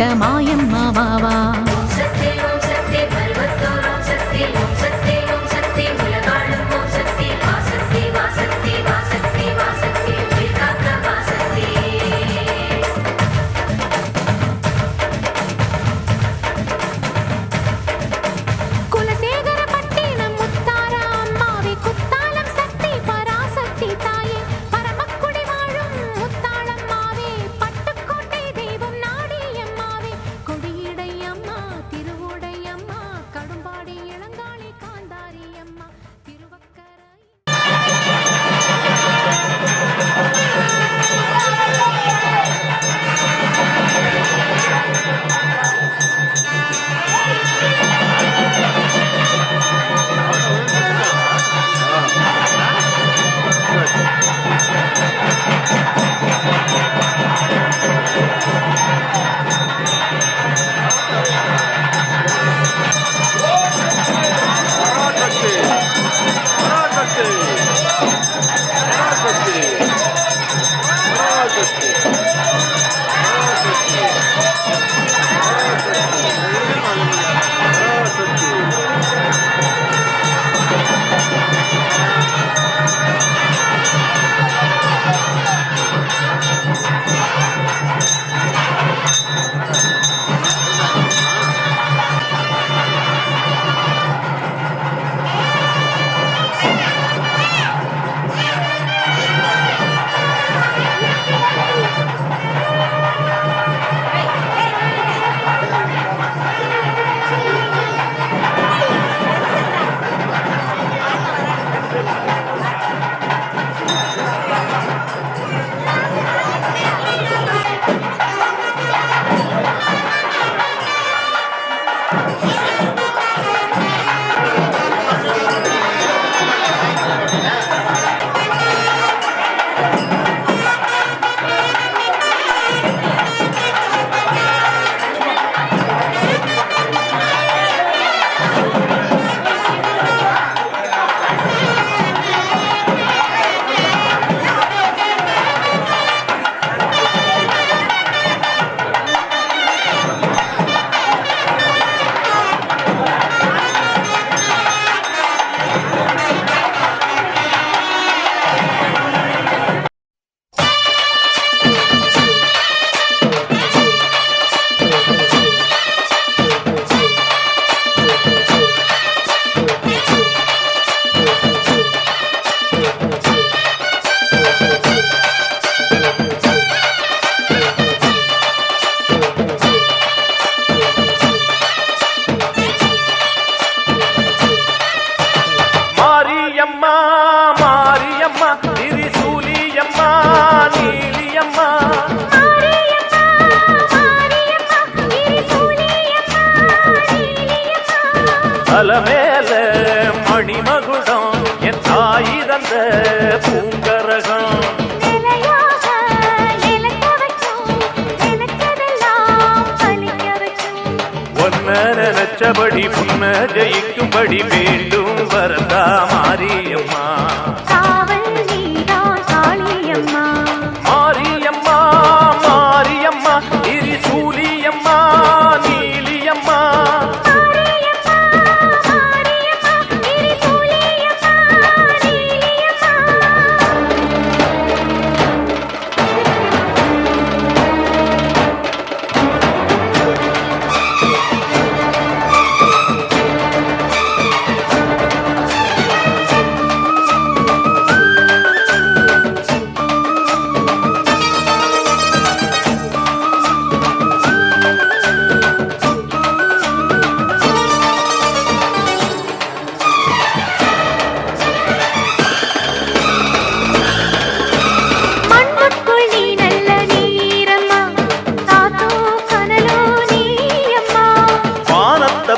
போட்ட மாயம்மா வாவா. அலமேல மணிமகுடம் என் தாய் தந்த பூங்கரகம் ஒன்ன நினைச்சபடி புன்ன ஜெயிக்கும்படி வேண்டும் வரதா மாரியம்மா. மாரியம்மா மாரியம்மா திரிசூலியம்மா நீலியம்மா.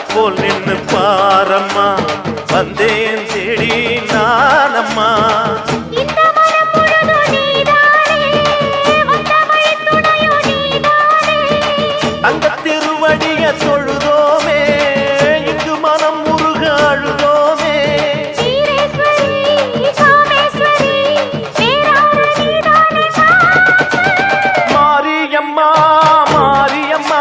போல் நின்னு பாரம்மா வந்தேன் தேடி நானம்மா. அந்த திருவடிய தொழுதோமே இங்கு மனம் முருக அழுதோமே. மாரியம்மா மாரியம்மா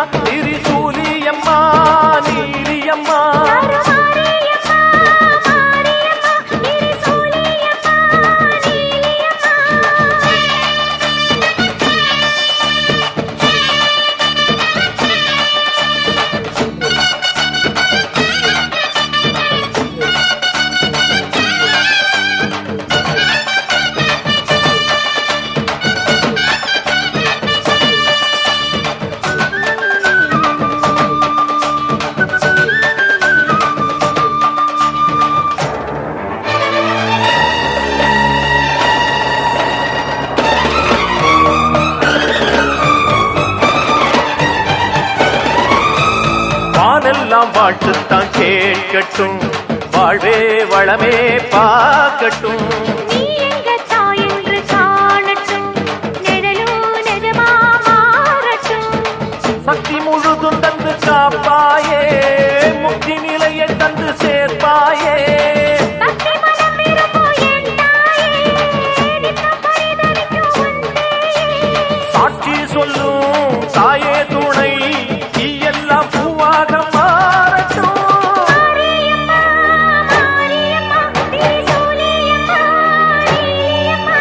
வாழ்வெல்லாம் வாழ்த்துத்தான் கேட்கட்டும், வாழ்வே வளமே பார்க்கட்டும். சக்தி முழுதும் தந்து காப்பாயே, முக்தி நிலையை தந்து சேர்ப்பாயே. சாட்சி சொல்லும் தாயே துணை, நீ எல்லாம் பூவாக மாறட்டும். மாரியம்மா மாரியம்மா திரிசூலியம்மா நீலியம்மா.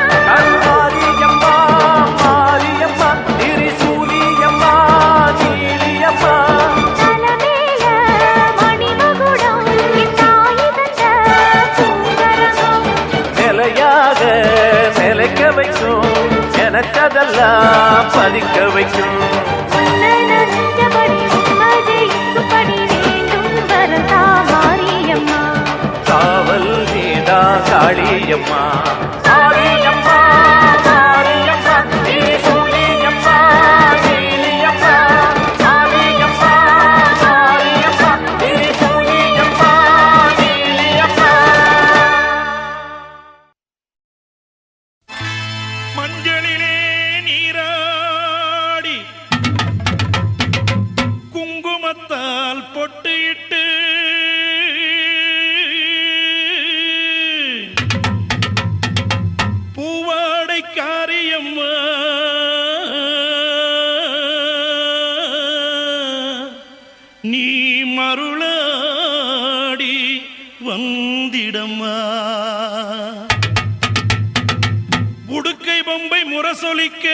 நிலையாக நிலைக்க வைக்கும், எனக்கதெல்லாம் பதிக்க வைக்கும். காவல் நீதா காளியம்மா. மாரியம்மா மாரியம்மா திரிசூலியம்மா நீலியம்மா. மாரியம்மா மாரியம்மா திரிசூலியம்மா நீலியம்மா. மஞ்சளிலே நீராடி குங்குமத்தால் பொட்டியிட்டு பூவாடை காரியம்மா நீ மருளாடி வந்திடம்மா. உடுக்கை பொம்பை முரசொலிக்க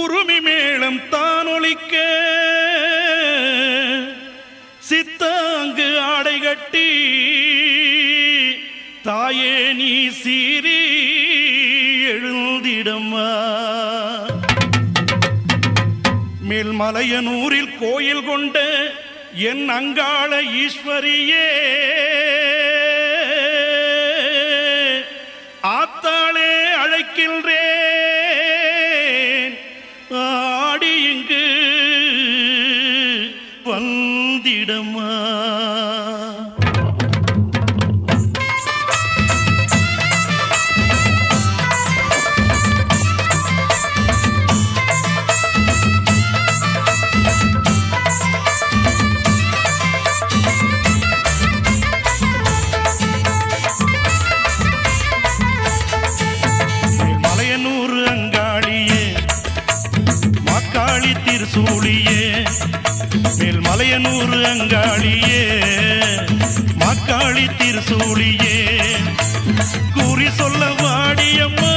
உருமி மேளம் தானொலிக்க சித்தாங்கு ஆடை கட்டி தாயே நீ சீறி எழுந்திடம்மா. மேல்மலையனூரில் கோயில் கொண்ட என் அங்காள ஈஸ்வரியே, ஆத்தாளே அழைக்கின்றேன், ஆடி இங்கு வந்திடம்மா. திருசூலியே மேல்மலையனூர் அங்காளியே, மாக்காளி திருசூலியே, கூறி சொல்ல வாடியம்மா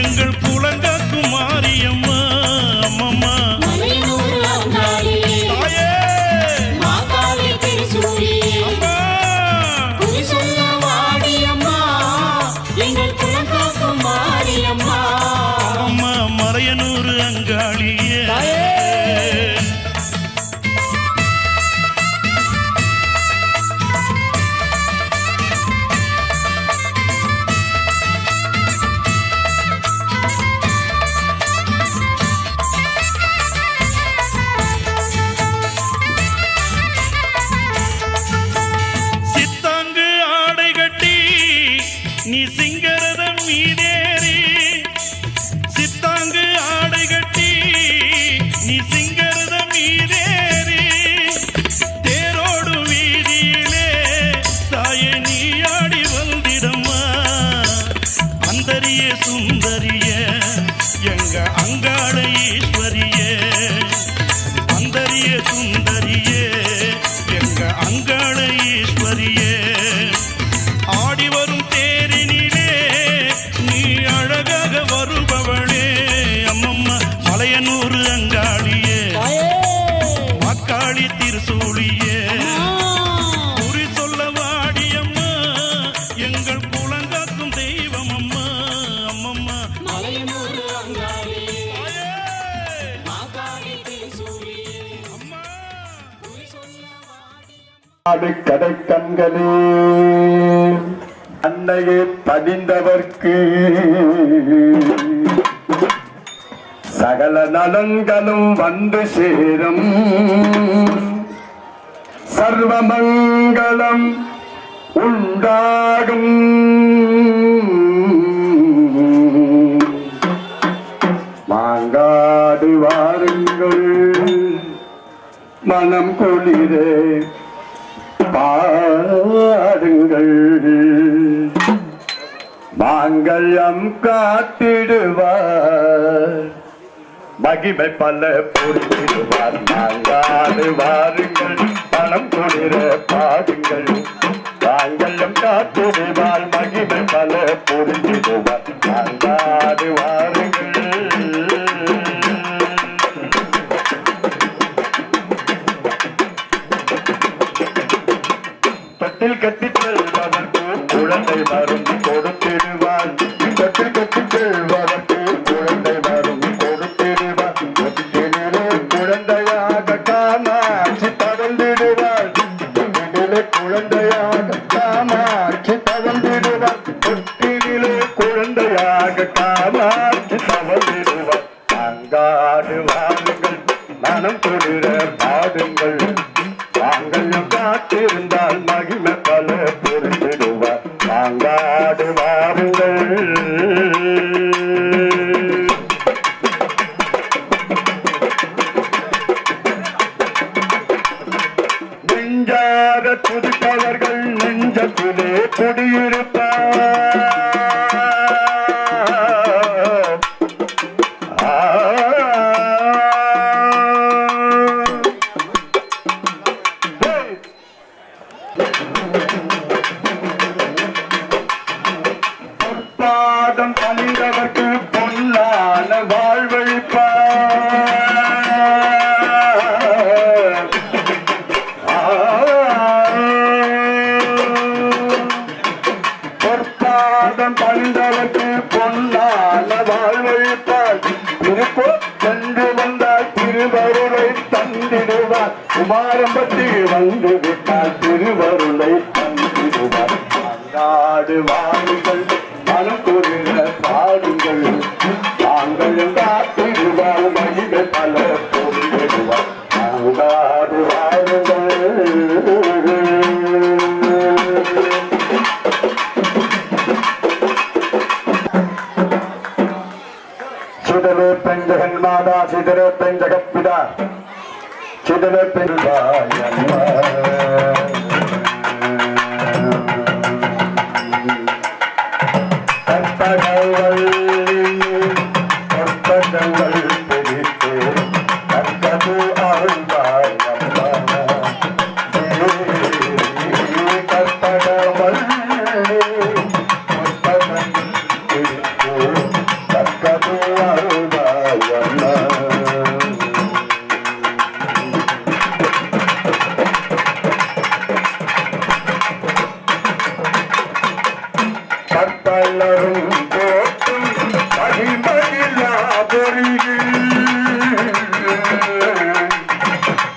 எங்கள் புலங்காக்கும் மாரியம்மா. அம்மம்மா மலையனூர் அங்காளியே. சித்தாங்கு ஆடை கட்டி நீ சிங்கரதம் மீதேறி, சித்தாங்கு ஆடை கட்டி நீ சிங்கரதம் மீதேறி, தேரோடு வீதியிலே தாயே நீ ஆடி வந்திடம்மா. அந்தரிய சுந்தரிய எங்க அங்காள ஈஸ்வரியே, அந்தரிய சுந்தரியே எங்க அங்காள ஈஸ்வரியே, ஆடி வரும் தேரினிலே நீ அழகாக வருபவளே. அம்மம்மா மலையனூர் அங்காளியே, மாக்காளி திருசூலியே, குறி சொல்ல வாடியம்மா எங்கள் குலங்காக்கும் தெய்வம் அம்மா. அம்மம்மா மலையனூர் அங்காளியே, மாக்காளி திருசூலியே, அம்மா குறி சொல்ல வாடியம்மா. கடை கண்களே அன்னையே பதிந்தவர்க்கு சகல நலன்களும் வந்து சேரும் சர்வமங்கலம் உண்டாகும் மாங்காடு வாருங்கள் மனம் குளிரே பாடுங்கள் மாங்கல்யம் காத்திடுவார் மகிமை பல பொருளிடுவார் மாங்காடு வாருங்கள் மனம் குளிர பாடுங்கள் மாங்கல்யம் காத்திடுவார் மகிமை பல பொருளிடுவார் மாங்காடு வாருங்கள் தொட்டில் கட்டி செல்வதற்கு குழந்தை வரும் கொடுத்திடுவார் தொட்டில் கட்டி செல்வதற்கு குழந்தை வரும் கொடுத்திடுவார் தொட்டிலே குழந்தையாக காமாட்சி தவழ்ந்திடுவார் தொட்டிலே குழந்தையாக காமாட்சி தவழ்ந்திடுவார் தொட்டிலே குழந்தையாக காமாட்சி தவழ்ந்திடுவார் அங்காடு வாருங்கள் மனம் குளிர பாடுங்கள் மாங்கல்யம் காத்திருந்தால் மகிமை பல புரிந்திடுவார் மாங்காடு வாருங்கள் நெஞ்சாக துதிப்பவர்கள் நெஞ்சத்திலே குடியிருப்பார் பாதம் பணிந்தவர்க்கு பொன்னான வாழ்வழிப்பார் பொற்பாதம் பணிந்தவர்க்கு பொன்னான வாழ்வழிப்பார் திருப்போ சென்று வந்தால் திருவருளை தந்திடுவார் குமாரம்பட்டி வந்து விட்டால் திருவருளை தந்திடுவார் நாடு வாருங்கள் மனம் குளிர பாடுங்கள் தாங்களும் காத்திடுவார் மகிழ பல பொருள்வார் நாடு வாருங்கள் சிதலே பெண் ஜெகன் மாதா சிதலே பெண் ஜெகத்பிதா சிதலே பெண் கற்பகங்கள் பிடித்து கற்கது அருள்வாய் கற்பகங்கள் பிடித்து கற்கது அருள்வாய் கற்பலரும் போற்றும் மகிமையில்லா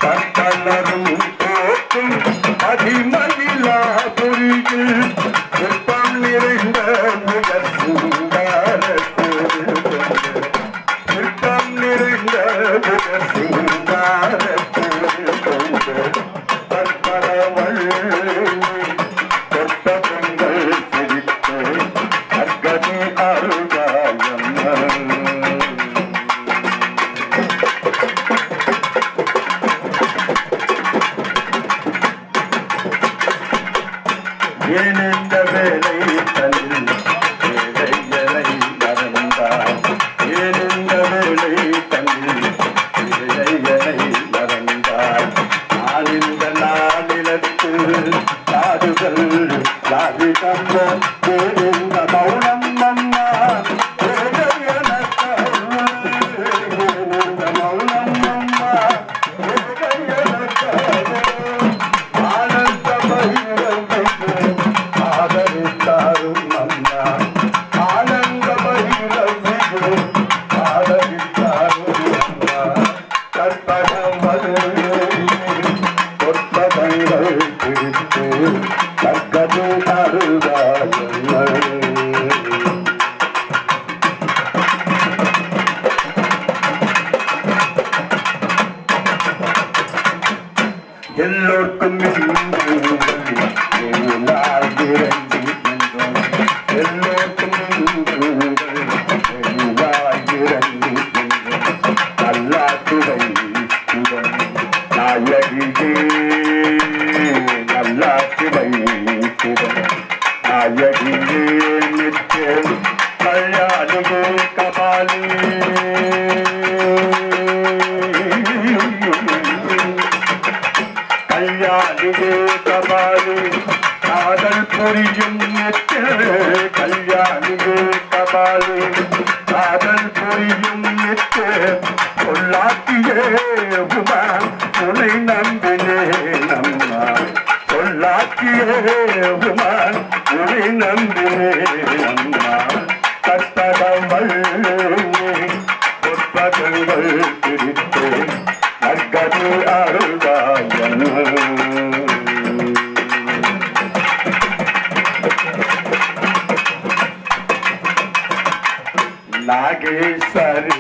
கற்பலரும் போற்றும் மகிமையில்லா பொறியில் சிற்பம் நிறைந்த முயற் சிங்காரத்தோடு சிற்பம் நிறைந்த முயற் சிங்காரத்தோடு கொண்டு கற்பரவள் கற்பகங்கள் பிடித்து அக்கதி அருகாயம் ஏனென்ற வேலை தன்னில் வேலையலை மறந்தார் ஏனென்ற வேலை தன்னில் எல்லோருக்கும் எல்லோருக்கும் நல்லாத்துறை நாயகியே நல்லாத்துறை நாயகியே நிற்கும் கல்யாணியே கபாலி கல்யாணியே கபாலி காதல் புரியும் கல்யாணியே கபாலி காதல் புரியும் சொல்லாத்தியே உமா உனை நம்பினே நம்மா சொல்லாத்தியே உமா உனை நம்பினே நம்மா கற்பகங்கள் பொற்பகங்கள் பிரித்து நற்கது அருள்வாயன் நாகேஸ்வரி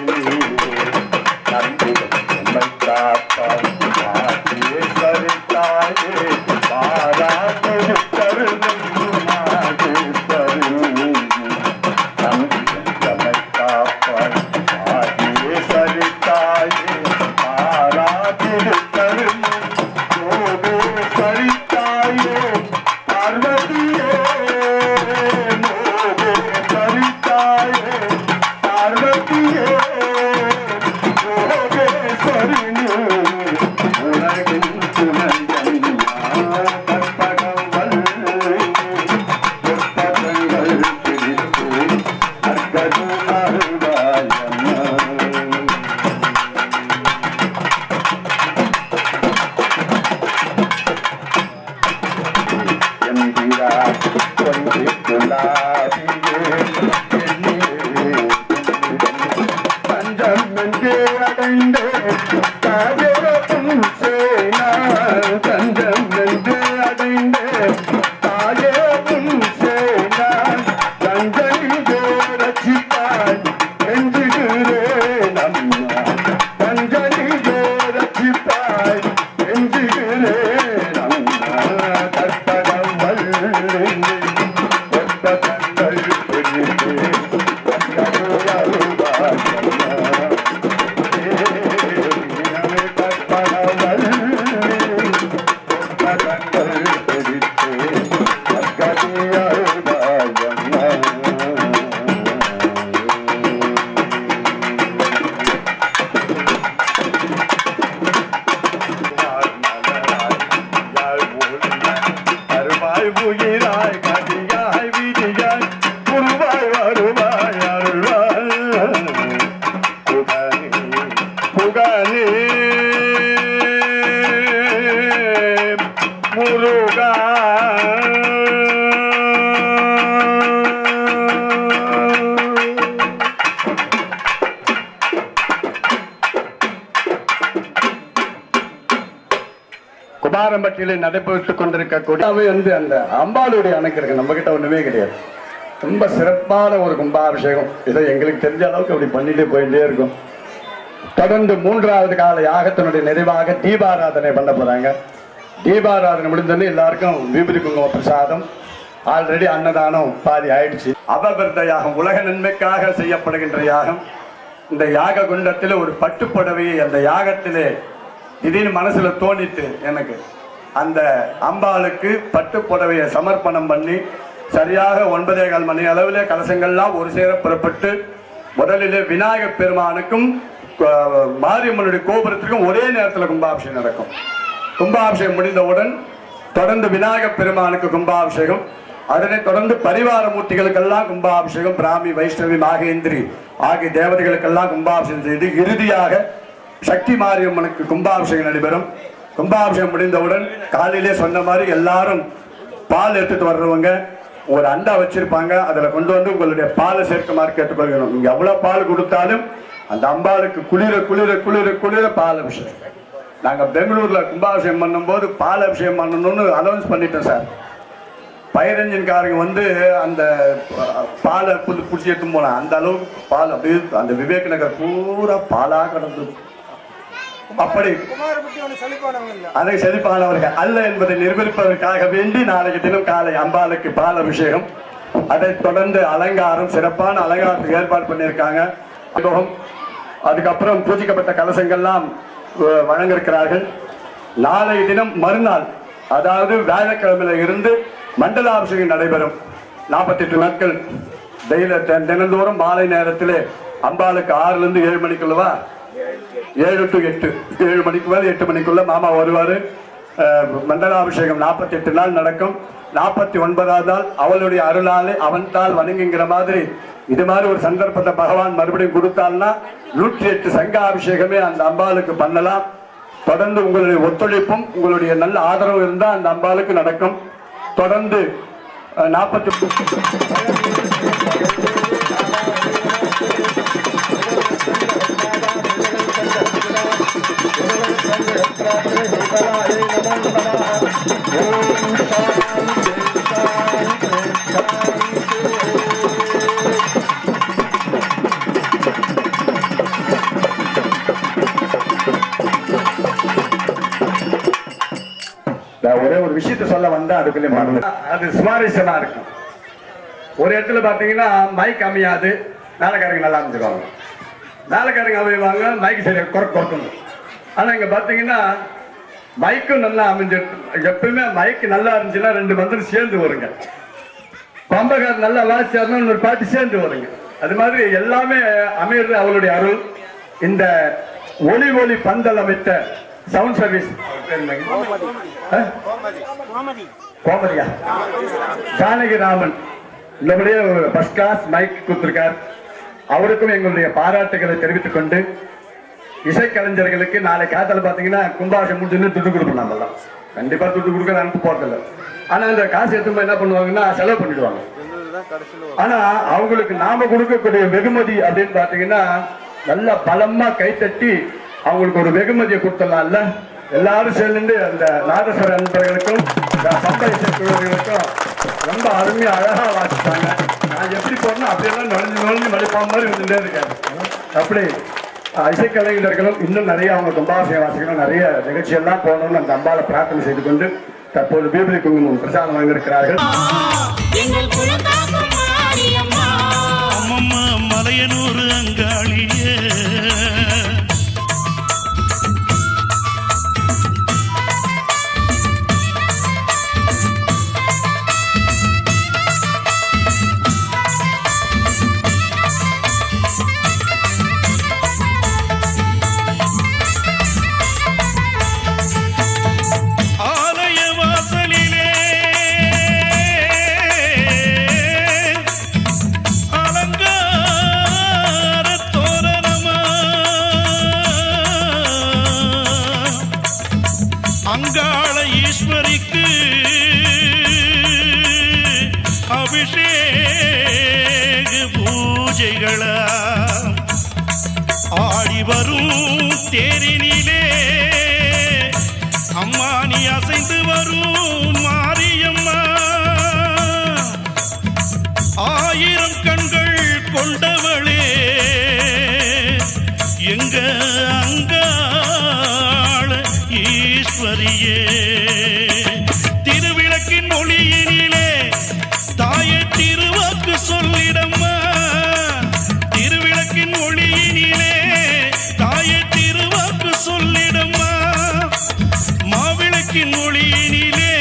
நம்பிக்கை காப்பாய் நாகேஸ்வரி தாயே பாராட்டு தருணம் நாகேஸ்வரி நம்பிக்கை காப்பாய் நாகேஸ்வரி தாயே பாராட்டு தருணம் யோகேஸ்வரி தாயே பார்வதியே யோகேஸ்வரி தாயே பார்வதியே யோகேஸ்வரி உலகின் துணையன்யா கற்பகங்கள் புத்தகங்கள் பிடித்து அர்க்கது அருள்வாயன்யா எம்பிரா கொஞ்சி குலாபியே பஞ்சம் என்று அடைந்தே தாயேவும் சேனா பஞ்சம் என்று அடைந்தே தாயேவும் சேனா தஞ்சனியே ரட்சிப்பாய் என்றுகிறேன் அம்மா தஞ்சனியே ரட்சிப்பாய் என்றுகிறேன் அம்மா கற்பகம் வல்லினி ஒப்பதங்கள் பிரித்து உயிராய் கதியாய் விதியாய் குருவாய் வருவாய் அருள்வாய் புகனே முருகா குமாரம்பட்டியில நடைபெற்றுக் கொண்டிருக்கக்கூடிய வந்து அந்த அம்பாளுடைய அணைக்கிறது நம்ம கிட்ட ஒண்ணுமே கிடையாது. ரொம்ப சிறப்பான ஒரு கும்பாபிஷேகம். இதை எங்களுக்கு தெரிஞ்ச அளவுக்கு அப்படி பண்ணிட்டு போயிட்டே இருக்கும். தொடர்ந்து 3வது கால யாகத்தினுடைய நிறைவாக தீபாராதனை பண்ண போறாங்க. தீபாராதனை முடிந்தோடனே எல்லாருக்கும் விபூதி குங்கும பிரசாதம், ஆல்ரெடி அன்னதானம் பாதி ஆயிடுச்சு. அபபிரத யாகம் உலக நன்மைக்காக செய்யப்படுகின்ற யாகம். இந்த யாக குண்டத்தில் ஒரு பட்டுப்புடவையை அந்த யாகத்திலே திடீர்னு மனசுல தோணிட்டு எனக்கு அந்த அம்பாளுக்கு பட்டு புடவையை சமர்ப்பணம் பண்ணி சரியாக 9:15 மணி அளவிலே கலசங்கள்லாம் ஒரு சேர புறப்பட்டு முதலிலே விநாயகப் பெருமானுக்கும் மாரியம்மனுடைய கோபுரத்திற்கும் ஒரே நேரத்தில் கும்பாபிஷேகம் நடக்கும். கும்பாபிஷேகம் முடிந்தவுடன் தொடர்ந்து விநாயகப் பெருமானுக்கு கும்பாபிஷேகம், அதனைத் தொடர்ந்து பரிவார மூர்த்திகளுக்கெல்லாம் கும்பாபிஷேகம், பிராமி வைஷ்ணவி மாகேந்திரி ஆகிய தேவதைகளுக்கெல்லாம் கும்பாபிஷேகம் செய்து இறுதியாக சக்தி மாரியம்மனுக்கு கும்பாபிஷேகம் நடைபெறும். கும்பாபிஷேகம் முடிந்தவுடன் காலையிலே சொன்ன மாதிரி எல்லாரும் பால் எடுத்துட்டு வர்றவங்க ஒரு அண்டா வச்சிருப்பாங்க, அதில் கொண்டு வந்து உங்களுடைய பாலை சேர்க்குமாறு கேட்டுக்கொள்கிறோம். நீங்க எவ்வளவு பால் கொடுத்தாலும் அந்த அம்பாளுக்கு குளிர குளிர குளிர குளிர பால் அபிஷேகம். நாங்க பெங்களூர்ல கும்பாபிஷேகம் பண்ணும்போது பால் அபிஷேகம் பண்ணணும்னு அனௌன்ஸ் பண்ணிட்டோம் சார். பயிரஞ்சன்காரங்க வந்து அந்த பாலை பிடிச்சி எடுத்து போனான். அந்த அளவுக்கு பால் அப்படியே அந்த விவேக் நகர் பூரா பாலா கிடந்தது. அப்படி அதை செழிப்பானவர்கள் அல்ல என்பதை நிரூபிப்பதற்காக வேண்டி நாளைக்கு தினம் காலை அம்பாளுக்கு பால் அபிஷேகம், அதைத் தொடர்ந்து அலங்காரம், சிறப்பான அலங்காரத்துக்கு ஏற்பாடு பண்ணியிருக்காங்க. அதுக்கப்புறம் பூஜிக்கப்பட்ட கலசங்கள்லாம் வழங்கியிருக்கிறார்கள். நாளை தினம் மறுநாள், அதாவது வியாழக்கிழமையில இருந்து மண்டலாபிஷேகம் நடைபெறும். 48 நாட்கள் தினந்தோறும் மாலை நேரத்திலே அம்பாளுக்கு 6 to 7 மணிக்குள்ளவா, 7 to 8, 7 மணிக்கு மேல 8 மணிக்குள்ள மாமா வருவாரு. மண்டலாபிஷேகம் 48 நாள் நடக்கும். 49வது நாள் அவளுடைய அருளாலே அவன் தாள் வணங்குங்கிற மாதிரி இது மாதிரி ஒரு சந்தர்ப்பத்தை பகவான் மறுபடியும் கொடுத்தால்னா 108 சங்காபிஷேகமே அந்த அம்பாளுக்கு பண்ணலாம். தொடர்ந்து உங்களுடைய ஒத்துழைப்பும் உங்களுடைய நல்ல ஆதரவு இருந்தா அந்த அம்பாளுக்கு நடக்கும். தொடர்ந்து 48 ஒரே ஒரு விஷயத்தை சொல்ல வந்தா அதுக்குள்ளே மறந்து அது சுவாரஸ்யமா இருக்கும். ஒரு இடத்துல பாத்தீங்கன்னா மைக் அமையாது, வேலைக்காரங்க நல்லா அமைச்சிருவாங்க. வேலைக்காரங்க அமைவாங்க, மைக் சரி குறைக்கணும். ஆனா இங்க பாத்தீங்கன்னா மைக்கும் நல்லா அமைஞ்சு, எப்பவுமே மைக் நல்லா இருந்துச்சுன்னா 2 மந்திரம் சேர்ந்து வருங்க. பம்பகார் நல்லா வாசிச்சாருன்னா ஒரு பாட்டு சேர்ந்து வருங்க. அது மாதிரி எல்லாமே அமைகிறது அவளுடைய அருள். இந்த ஒளி பந்தல் அமைத்த சவுண்ட் சர்வீஸ் கோமதியா ஜானகிராமன் உள்ளபடியே ஃபர்ஸ்ட் கிளாஸ் மைக் கொடுத்திருக்கார். அவருக்கும் எங்களுடைய பாராட்டுகளை தெரிவித்துக் கொண்டு, இசைக்கலைஞர்களுக்கு நாளை காத்தால பாத்தீங்கன்னா கும்பாபிஷேகம் முடிச்சுன்னு துட்டு கொடுப்போம். நம்மலாம் கண்டிப்பா துட்டு கொடுக்க அனுப்ப போறதில்லை. ஆனா இந்த காசு எடுத்து என்ன பண்ணுவாங்கன்னா செலவு பண்ணிடுவாங்க. ஆனா அவங்களுக்கு நாம கொடுக்கக்கூடிய வெகுமதி அப்படின்னு பாத்தீங்கன்னா நல்ல பலமா கைத்தட்டி அவங்களுக்கு ஒரு வெகுமதியை கொடுத்துடலாம்ல. எல்லாரும் சேர்ந்து அந்த நாதஸ்வர நண்பர்களுக்கும் சம்பள இசைக்குழுவர்களுக்கும் ரொம்ப அருமையா அழகா வாசிப்பாங்க. நான் எப்படி போறேன்னா அப்படியெல்லாம் நுழைஞ்சு மடிப்பா மாதிரி வந்துட்டே இருக்காரு. அப்படி இசைக்கலைஞர்களும் இன்னும் நிறைய அவங்க கும்பாபிஷேக வாசிகளும் நிறைய நிகழ்ச்சியெல்லாம் போகணும்னு அந்த அம்பாவை பிரார்த்தனை செய்து கொண்டு தற்போது பீபலி குங்குமம் பிரசாதம் வாங்கியிருக்கிறார்கள். அம்மம்மா மலையனூர் அங்காளியே அங்காள ஈஸ்வரிக்கு அபிஷேக பூஜைகளா ஆடி வரும் தேரினிலே அம்மா நீ அசைந்து வரும் மாரியம்மா, 1000 கண்கள் கொண்டவளே எங்க அங்காள ஈஸ்வரியே. திருவிளக்கின் ஒளியினிலே தாயே திருவாக்கு சொல்லிடம்மா, திருவிளக்கின் ஒளியினிலே தாயே திருவாக்கு சொல்லிடம்மா, மாவிளக்கின் ஒளியினிலே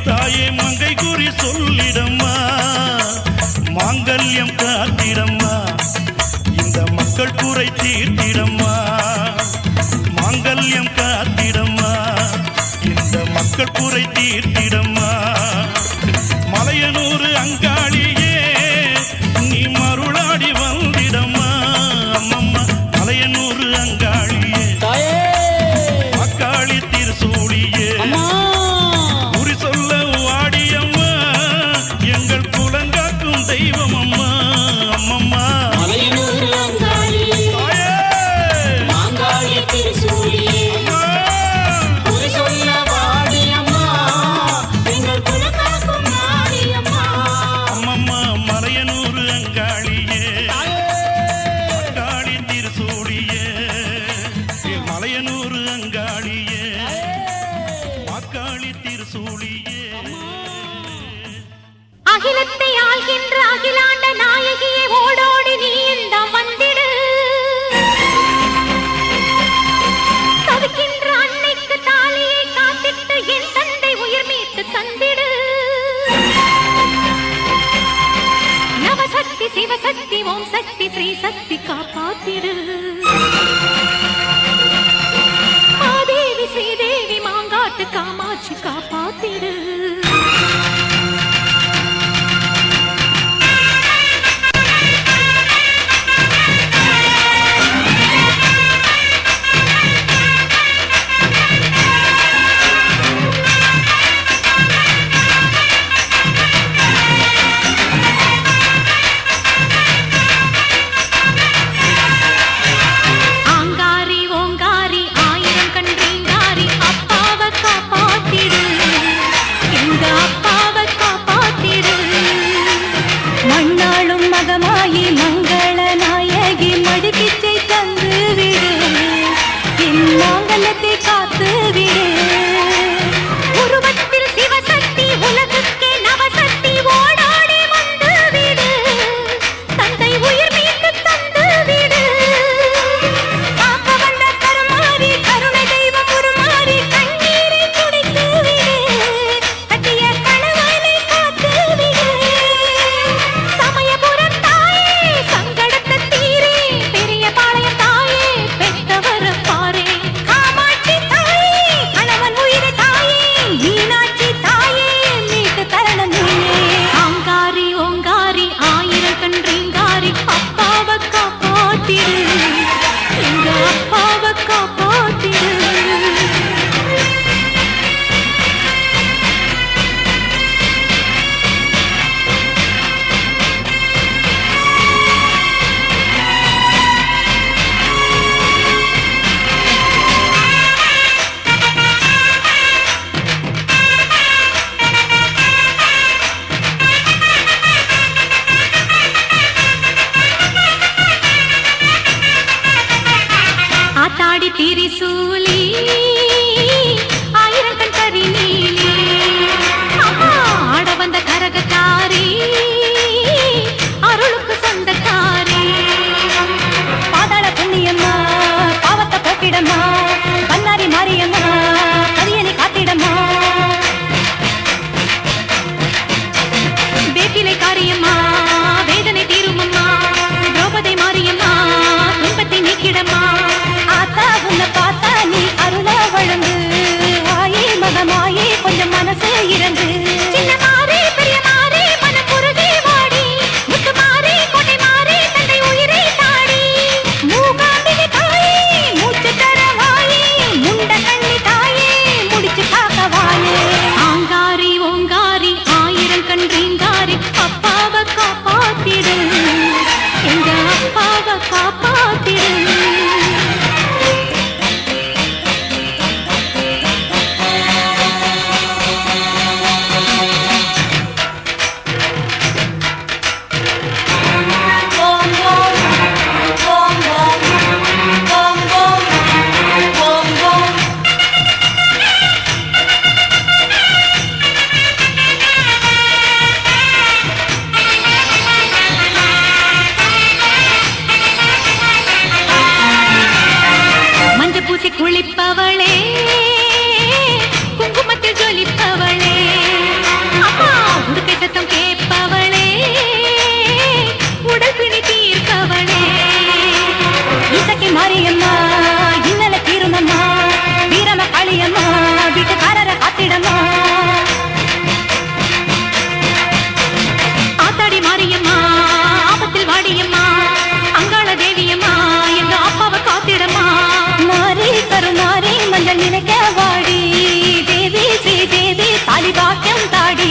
தாயே மங்கை குறி சொல்லிடம்மா, மாங்கல்யம் காத்திடம்மா, இந்த மக்கள் குறை தீர்த்திடம்மா, மாங்கல்யம் காத்திடம்மா, இந்த மக்கள் குறை தீர்த்திடம்மா. மலையனூர் அங்காளியே நீ மருளாடி வந்திடம்மா, அம்மம்மா மலையனூர் அங்காளியே அக்காளி திருசூழியே குறி சொல்ல வாடியம்மா, எங்கள் குலங்காக்கும் தெய்வம் அம்மா, அம்மம்மா திருசூழியே குறி சொல்ல வாடியம்மா ஸ்ரீ சக்தி காப்பாத்திடு. மாதேவி ஸ்ரீதேவி மாங்காட்டு காமாட்சி காப்பாத்திடு. காத்து விடு. உருவத்தில் சிவசக்தி உலகுக்கே நவசக்தி ஓடாடி வந்து விடு. தந்தை உயிர் மீட்டு தந்து விடு. காக்க வந்த கருமாறி கருணை தெய்வம் உருமாறி கண்ணீரை துடைத்து விடு. கட்டிய கணவனை காத்து விடு. சமயபுரம் தாயே சங்கடத்தை தீரே பெரிய பாளையம் தாயே பெற்றவர் பாரே. ஆத்தாடி திரிசூலி ஆயிரம் கண் கரி நீலி ஆட வந்த கரகக்காரி அருளுக்கு சொந்தக்காரி. பாதாள புண்ணியம்மா பாவத்தை போக்கிடம்மா பன்னாரி மாரியம்மா கரியனை காத்திடம்மா. வேப்பிலை காரியம்மா வேதனை தீருமம்மா திரௌபதி மாரியம்மா துன்பத்தை நீக்கிடம்மா. பார்த்தா நீ அருள வழங்கு ஆயே மகமாயே கொஞ்சம் மனசு இறங்கு. சின்ன மாறி பெரிய மாறி மனம் குருகி வாடி முத்து மாறி கோட்டை மாறி தந்தை உயிரை தாடி. மூகாம்பிகை தாயே மூச்சு தர வாயே முண்ட கண்ணி தாயே முடிச்சு காக்க வாயே. ஆங்காரி ஓங்காரி ஆயிரம் கண் ரீங்காரி அப்பாவை காப்பாத்திடு. எங்க அப்பாவை காப்பாத்திடு. குளிப்பவளே குங்குமத்தில் ஜொலிப்பவளே அப்பா உடுக்கை சத்தம் கேட்பவளே உடல் பிணி தீர்ப்பவளே. இசக்கி மாரியம்மா இன்னல தீருமம்மா வீரம காளியம்மா வீட்டுக்காரர காத்திடம்மா. ஆத்தாடி மாரியம்மா ஆபத்தில் வாடியம்மா அங்காள தேவியம்மா எங்க அப்பாவை காத்திடம்மா. மாறி கருமாறி மஞ்சள் நினைக்க வாடி தேவி ஸ்ரீ தேவி தாலி பாக்கியம் தாடி.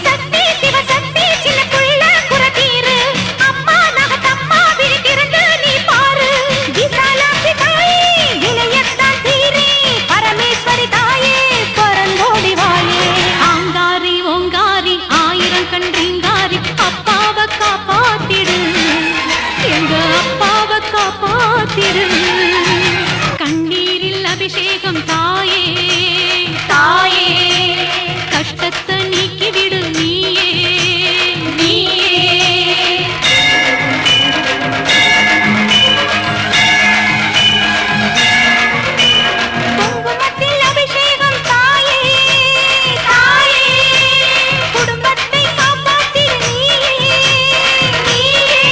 சக்தி சிவசக்தி சின்ன புள்ள குறதீரு அம்மா நகத்தம்மா விழி திறந்து நீ பாரு. விசாலாட்சி தாயே வினையத்தான் தீரே பரமேஸ்வரி தாயே பரந்தோடி வாயே. ஆங்காரி ஓங்காரி ஆயிரம் கண் ரீங்காரி அப்பாவை காப்பாத்திடு. எங்க அப்பாவை காப்பாத்திடு. கண்ணீரில் அபிஷேகம் தாயே தாயே கஷ்டத்தை நீக்கிவிடு நீயே நீயே. குங்குமத்தில் அபிஷேகம் தாயே தாயே குடும்பத்தை காப்பாத்திடு நீயே நீயே.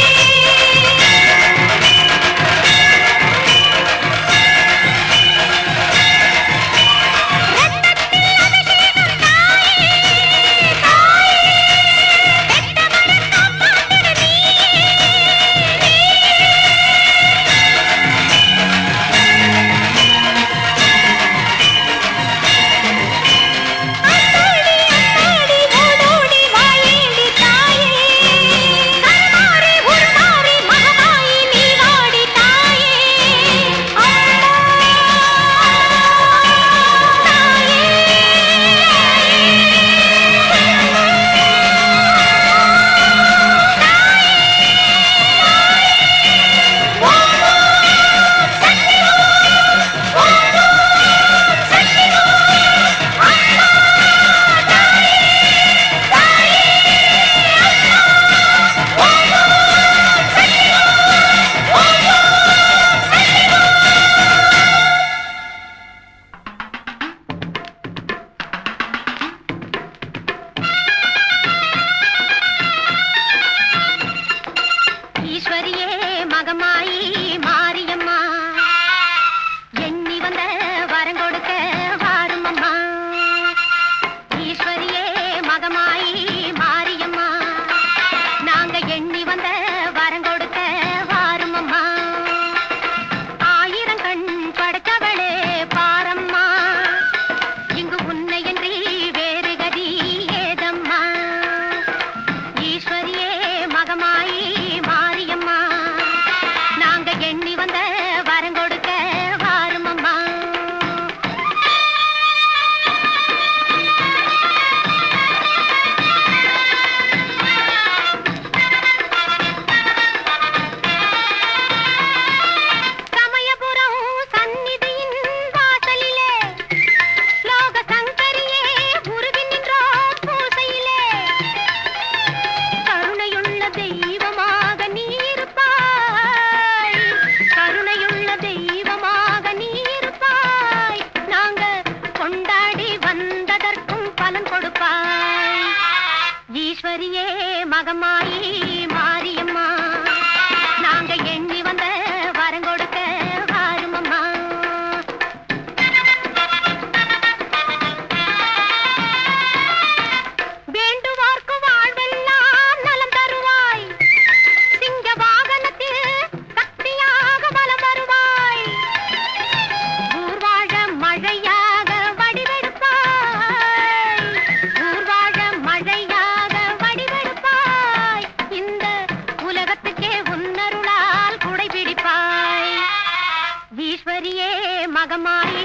மகமாயி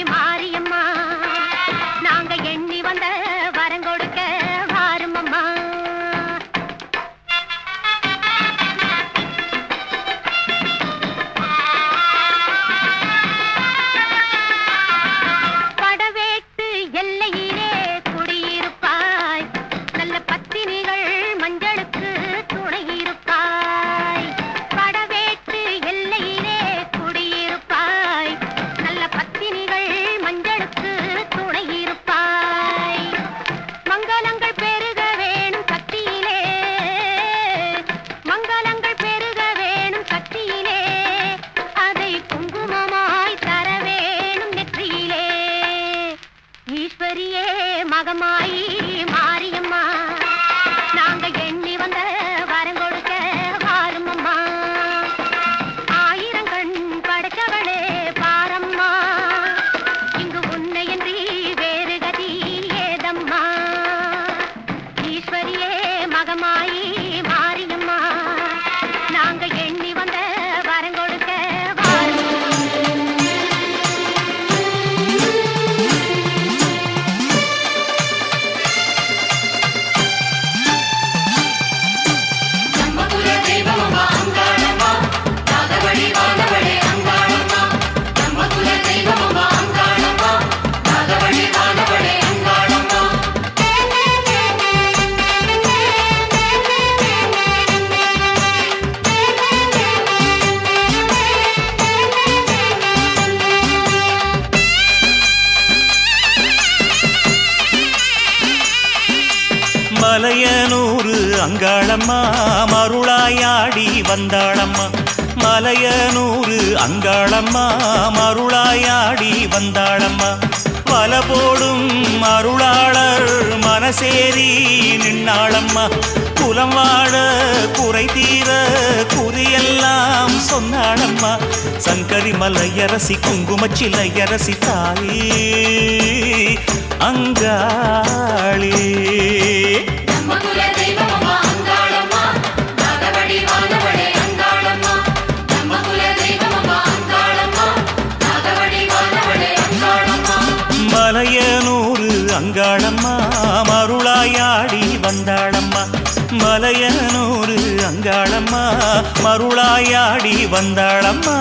மாரியம்மா நாங்க எண்ணி வந்த வரங்கொடுக்க வாருமம்மா. படவேட்டு எல்லையிலே குடியிருப்பாய் நல்ல பத்தினிகள் மஞ்சளுக்கு துணை இருப்பாய். படவேட்டு எல்லையிலே குடியிருப்பாய் நல்ல பத்தினிகள் மஞ்சளுக்கு துணை இருப்பாய். மங்களங்கள் பெருக வேணும் சக்தியிலே மங்களங்கள் பெருக வேணும் சக்தியிலே அதை குங்குமமாய் தர வேணும் நெற்றியிலே. ஈஸ்வரியே மகமாயி மாரியம்மா நாங்க எண்ணி வந்த வரங்கொடுக்க வாருமம்மா. ஆயிரங்கண் படைச்சவளே பாரம்மா இங்கு உன்னையன்றி வேறு கதி ஏதம்மா. ஈஸ்வரியே மகமாயி மாரியம்மா நாங்க எண்ணி வந்த வரங்கொடுக்க வாருமம்மா. மலையனூரு அங்காளம்மா மருளாயாடி வந்தாளம்மா. மலையனூரு அங்காளம்மா மருளாயாடி வந்தாளம்மா. வலபோடும் அருளாளர் மனசேரி நின்னாளம்மா. குலம் வாழ குறை தீர குறியெல்லாம் சொன்னாளம்மா. சங்கரி மலையரசி குங்குமச்சிலையரசி தாயே அங்காளே. மலையனூரு அங்காளம்மா மருளாயாடி வந்தாளம்மா. மலையனூரு அங்காளம்மா மருளாயாடி வந்தாளம்மா.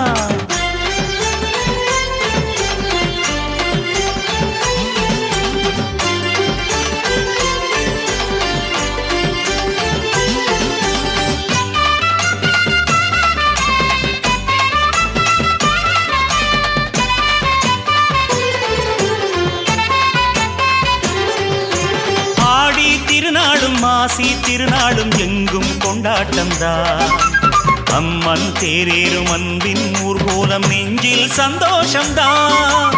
மாசி திருநாளும் எங்கும் கொண்டாட்டம்தான். அம்மன் தேரேறும் அன்பின் ஊர்கோலம் நெஞ்சில் சந்தோஷம்தான்.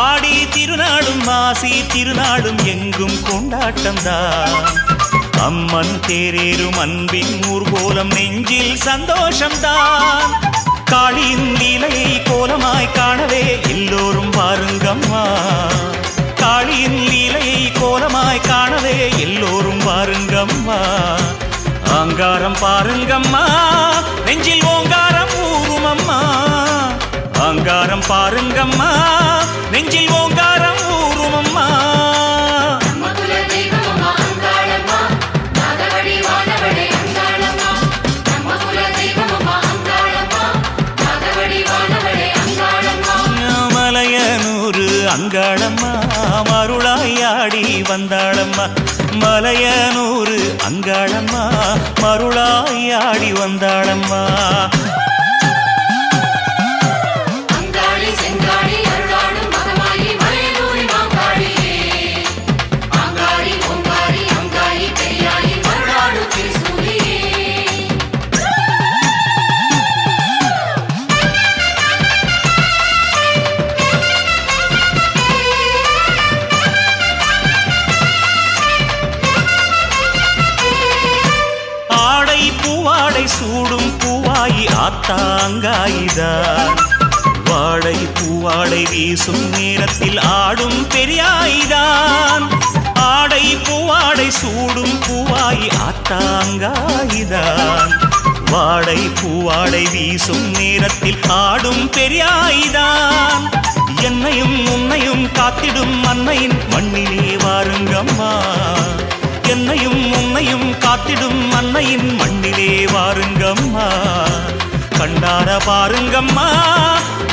ஆடி திருநாளும் மாசி திருநாளும் எங்கும் கொண்டாட்டம்தான். அம்மன் தேரேறும் அன்பின் ஊர்கோலம் நெஞ்சில் சந்தோஷம்தான். காளியின் லீலையை கோலமாய் காணவே எல்லோரும் வாருங்கம்மா. காளியின் லீலையை கோலமாய் காணவே எல்லோரும் வாருங்கம்மா. அங்காரம் பாருங்கம்மா நெஞ்சில் ஓங்காரம் ஊருமம்மா. அங்காரம் பாருங்கம்மா நெஞ்சில் ஓங்காரம் ஊருமம்மா. மலையனூரு அங்காளம்மா மருளாயாடி வந்தாளம்மா. மலையனூரு அங்காளம்மா மருளாயாடி வந்தாளம்மா. சூடும் பூவாயி ஆத்தாங்காயிதான். வாழை பூவாடை வீசும் நேரத்தில் ஆடும் பெரியாயிதான். ஆடை பூவாடை சூடும் பூவாயி ஆத்தாங்காயிதான். வாடை பூவாடை வீசும் நேரத்தில் ஆடும் பெரியாயிதான். என்னையும் உன்னையும் காத்திடும் அன்னையின் மண்ணிலே வாருங்கம்மா. என்னையும் உன்னையும் காத்திடும் அன்னையின் மண்ணிலே வாருங்கம்மா. கண்டார பாருங்கம்மா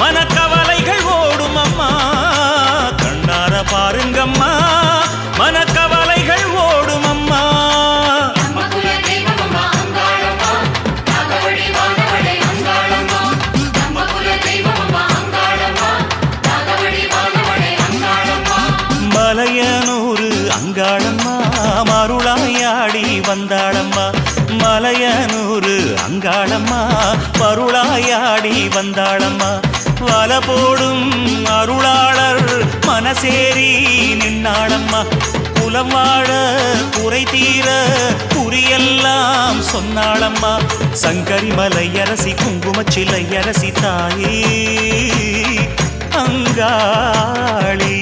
மனக்கவலைகள் ஓடும் அம்மா. கண்டார பாருங்கம்மா மனக்கவலைகள் ஓடும் அம்மா. மலையனூரு அங்காளம்மா மருளாயாடி வந்தாளம்மா. மலையனூரு அங்காளம்மா மருளாயாடி வந்தாளம்மா. வல போடும் அருளாளர் மனசேரி நின்னாளம்மா. குலம் வாழ குறை தீர குறியெல்லாம் சொன்னாளம்மா. சங்கரி மலையரசி குங்குமச்சிலை அரசி தாயே அங்காளி.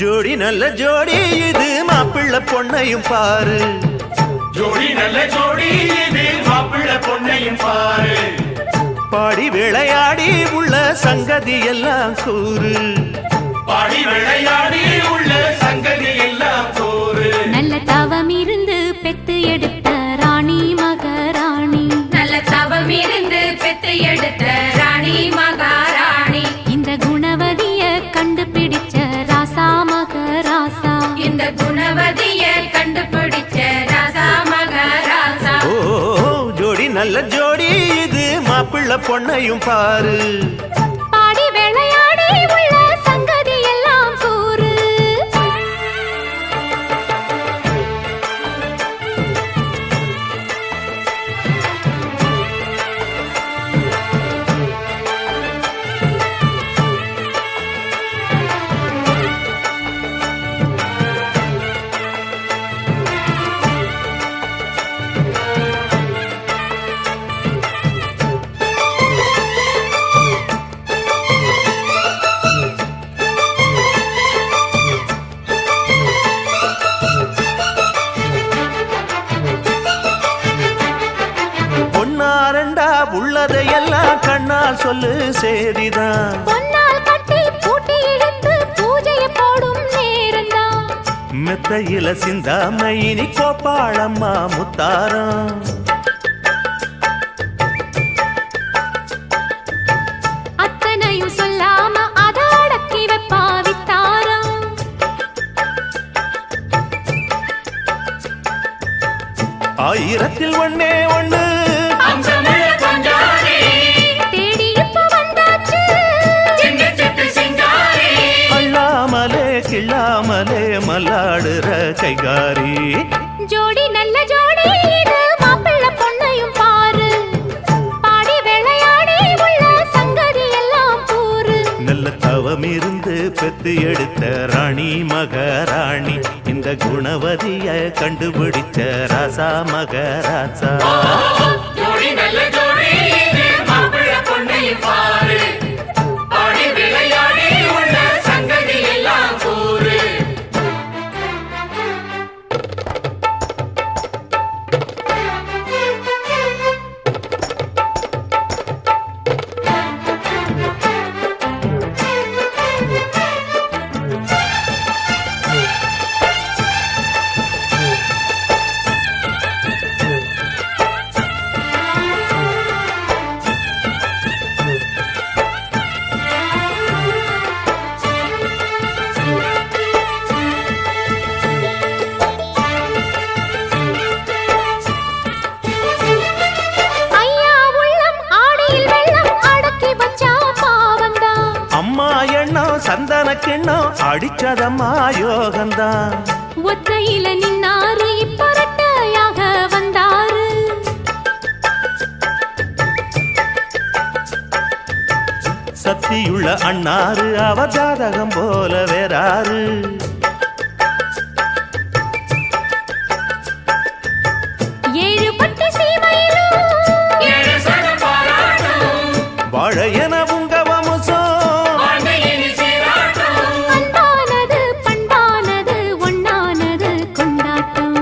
ஜோடி நல்ல ஜோடி இது மாப்பிள்ளை பொண்ணையும் பாரு. ஜோடி நல்ல ஜோடி இது மாப்பிள்ளை பொண்ணையும் பாரு. பாடி விளையாடி உள்ள சங்கதி எல்லாம் கூறு. பாடி விளையாடி உள்ள சங்கதி எல்லாம் கூறு. நல்ல தவம் இருந்து பெத்து எடுத்த ராணி மகாராணி. நல்ல தவம் இருந்து பெத்து எடுத்த ராணி மகாராணி. இந்த குணவதிய கண்டுபிடிச்ச ராசா மகராசா. இந்த குணவதிய கண்டுபிடிச்ச ராசா மகராசா. ஓ ஜோடி நல்ல ஜோடி இது மாப்பிள்ளை பொண்ணையும் பாரு. பாடி விளையாடி உள்ள சங்கதி எல்லாம் கூறு. பொன்னாரண்டா உள்ளதையெல்லாம் கண்ணால் சொல்லு சேதிதான். பொன்னால் கட்டி பூட்டி இழுத்து பூஜையை போடும் நேரந்தான். மெத்தையில சிந்தாம இனி கோப்பாளம்மா முத்தாரம். அத்தனையும் சொல்லாம அத அடக்கி வைப்பா வித்தாரம். ஆயிரத்தில் ஒண்ணே ஒண்ணு தேடி இப்ப வந்தாச்சு. அள்ளாமலே கிள்ளாமலே மல்லாடுற கைகாரி. ஜோடி நல்ல ஜோடி இது மாப்பிள்ளை பொண்ணையும் பாரு. பாடி விளையாடி உள்ள சங்கதி எல்லாம் கூறு. நல்ல தவம் இருந்து பெத்து எடுத்த ராணி மகாராணி. இந்த குணவதிய கண்டுபிடிச்ச ராசா மகராசா. ஜோடி நல்ல ஜோடி இது மாப்பிள்ளை பொண்ணையும் பாரு. பாடி விளையாடி உள்ள சங்கதி எல்லாம் கூறு. அடிச்சதம்மா யோகந்தான். ஒத்தையில நின்னாரு இப்பரட்டையாக வந்தாரு. சக்தியுள்ள அண்ணாரு அவ ஜாதகம் போல வேறாரு. ஏழு பட்டு சீமையிலும் வாழையன உங்க வம்சம். அன்பானது பண்பானது ஒண்ணானது கொண்டாட்டம்.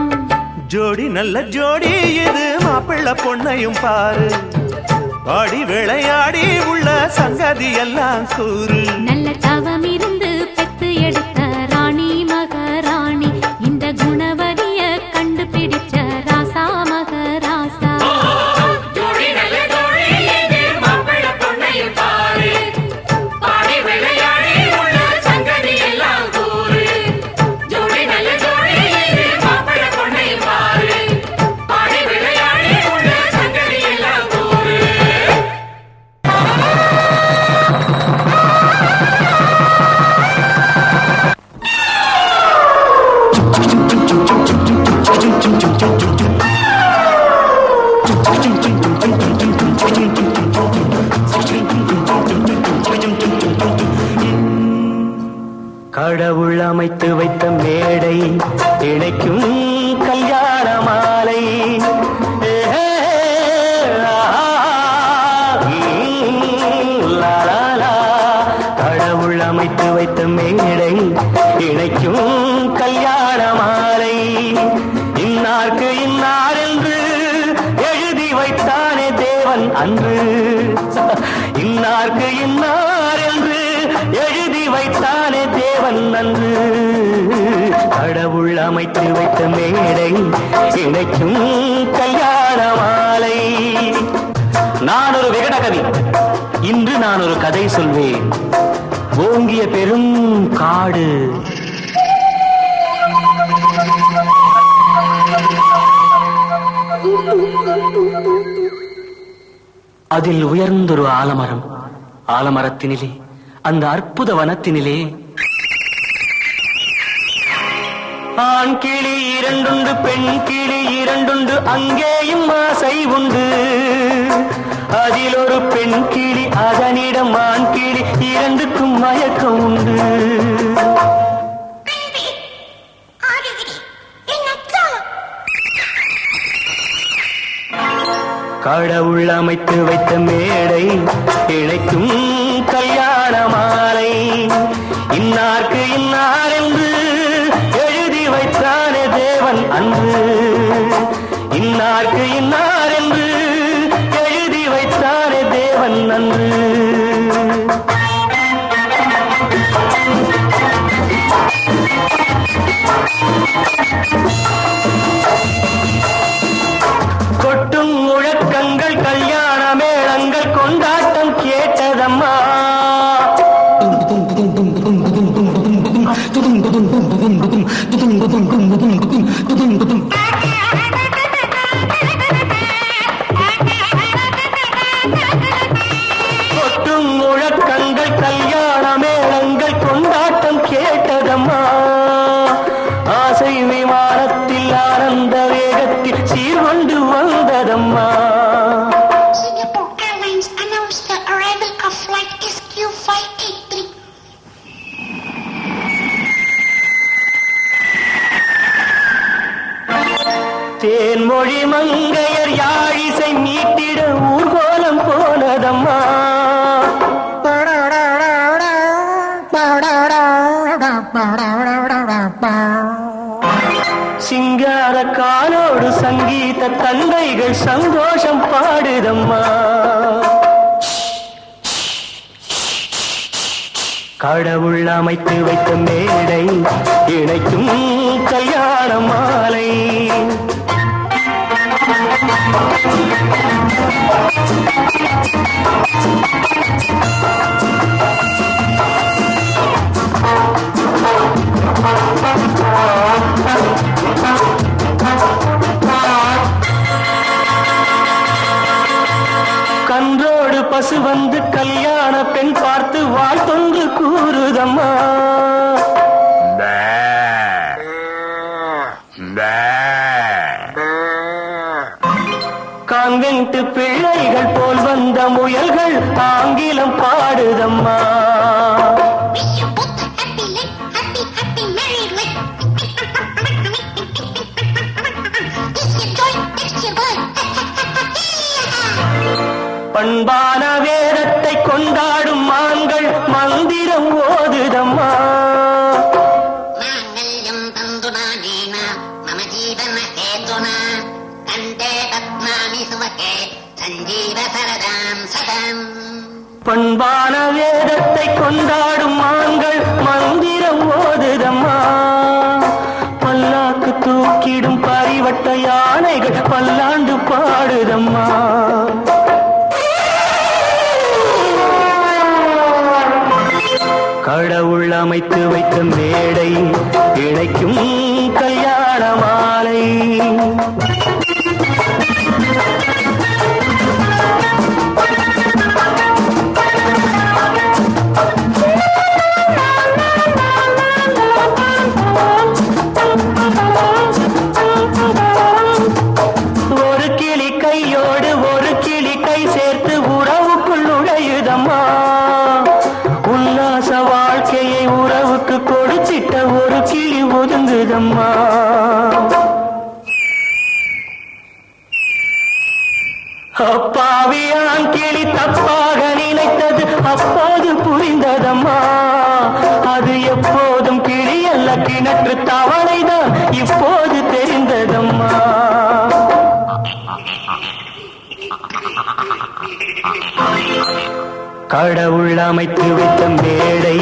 ஜோடி நல்ல ஜோடி இது மாப்பிள்ளை பொண்ணையும் பாரு. பாடி விளையாடி உள்ள சங்கதி எல்லாம் கூறு. நல்ல தவம் இருந்து பெத்து எடுத்த ராணி மகாராணி இந்த குணவதிய கண்டுபிடிச்ச ராசா மகராசா. கடவுள் அமைத்து வைத்த மேடை இணைக்கும் கல்யாண மாலை. கடவுள் அமைத்து வைத்த மேடை இணைக்கும் கல்யாண மாலை. இன்னார்க்கு இன்னார் என்று எழுதி வைத்தானே தேவன் அன்று. இன்னார்க்கு இன்னார் என்று எழுதி வைத்தானே தேவன் அன்று. கடவுள் அமைத்து வைத்த மேடை இணைக்கும் கல்யாண மாலை. நான் ஒரு விகடகவி, இன்று நான் ஒரு கதை சொல்வேன். ஓங்கிய பெரும் காடு, அதில் உயர்ந்தொரு ஆலமரம். ஆலமரத்தினிலே அந்த அற்புத வனத்தினிலே ஆண் கிளி இரண்டுண்டு பெண் கிளி இரண்டுண்டு அங்கேயும் ஆசை உண்டு. அதில் ஒரு பெண் கிளி அதனிடம் ஆண் கிளி இரண்டுக்கும் மயக்கம் உண்டு. கடவுள் அமைத்து வைத்த மேடை இணைக்கும் கல்யாண மாலை. இன்னார்க்கு இன்னார் என்று எழுதி வைத்தானே தேவன் அன்று. இன்னார்க்கு இன்னார் என்று எழுதி வைத்தானே தேவன் அன்று. கொட்டும் முழக்கங்கள் கல்யாண மேளங்கள் கொண்டாட்டம் கேட்டதம்மா. கொட்டும் முழக்கங்கள் கல்யாண மேளங்கள் கொண்டாட்டம் கேட்டதம்மா. ஆசை விமானத்தில் ஆனந்த வேகத்தில் சீர்கொண்டு வந்ததம்மா. Singapore Airlines announced the arrival of flight SQ583. Thenmozhi மங்கையர் யாழிசை மீட்டிட ஊர்கோலம் போனதம்மா. சிங்கார காலோடு சங்கீத தந்தைகள் சந்தோஷம் பாடுதம்மா. கடவுள் அமைத்து வைத்த மேடை இணைக்கும் கல்யாண மாலை. கன்றோடு பசு வந்து கல்யாண பெண் பார்த்து வாழ்த்தொன்று கூறுதம்மா. கான்வென்ட் பிள்ளைகள் போல் வந்த முயல்கள் ஆங்கிலம் பாடுதம்மா. Wish you both a happy life, happy, happy married life. This your joy, next your blood. பண்பான வேதத்தை கொண்டாடும் மான்கள் மந்திரம் ஓதுதம்மா. மாங்கல்யம் தந்துனானேன மம ஜீவன ஹேதுனா கண்டே பத்மானி சுமகே சஞ்சீவ சரதாம் சதம். பண்பான வேதத்தை கொண்டாடும் மான்கள் மந்திரம் ஓதுதம்மா. பல்லாக்கு தூக்கிடும் பரிவட்ட யானைகள் பல்லாண்டு பாடுதம்மா. கடவுள் அமைத்து வைத்த மேடை இணைக்கும் கல்யாண மாலை. ஒரு கிளி கையோடு ஒரு கிளி கை சேர்த்து உறவுக்குள் நுழையுதம்மா. உல்லாச வாழ்க்கையை உறவுக்கு கொடுத்திட்ட ஒரு கிளி ஒதுங்குதம்மா. அப்பாவியான் கிளி தப்பாக நினைத்தது அப்போது புரிந்ததம்மா. அது எப்போதும் கிளி அல்ல கிணற்று தவளைதான் இப்போது தெரிந்ததம்மா. கடவுள் அமைத்து வைத்த மேடை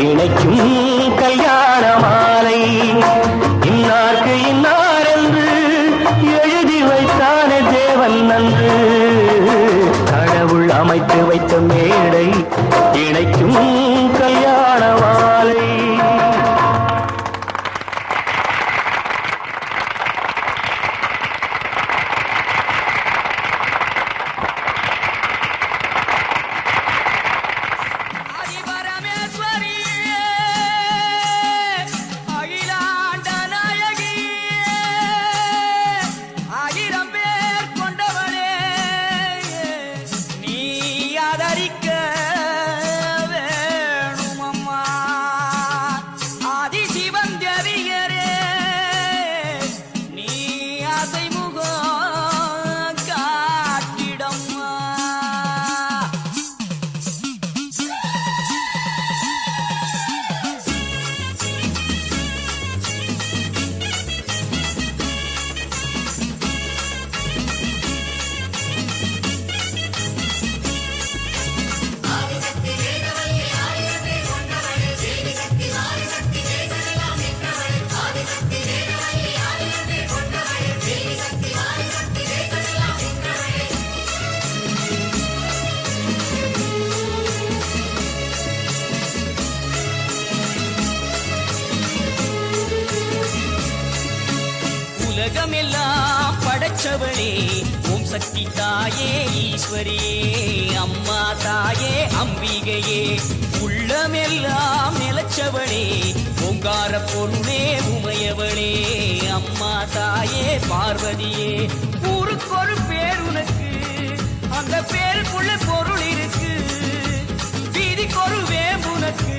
இணைக்கும் கல்யாண மாலை. இன்னார்க்கு இன்னார் என்று எழுதி வைத்தானே தேவன் நன்று. கடவுள் அமைத்து வைத்த மேடை இணைக்கும் கல்யாண மாலை. உலகமெல்லாம் படைச்சவளே ஓம் சக்தி தாயே ஈஸ்வரியே அம்மா தாயே அம்பிகையே. உள்ளமெல்லாம் நிலச்சவளே ஓங்கார பொருளே உமையவளே அம்மா தாயே பார்வதியே. ஊருக்கொரு பேர் உனக்கு அந்த பேருக்குள்ள பொருள் இருக்கு. வீதிக்கொரு வேம்புனக்கு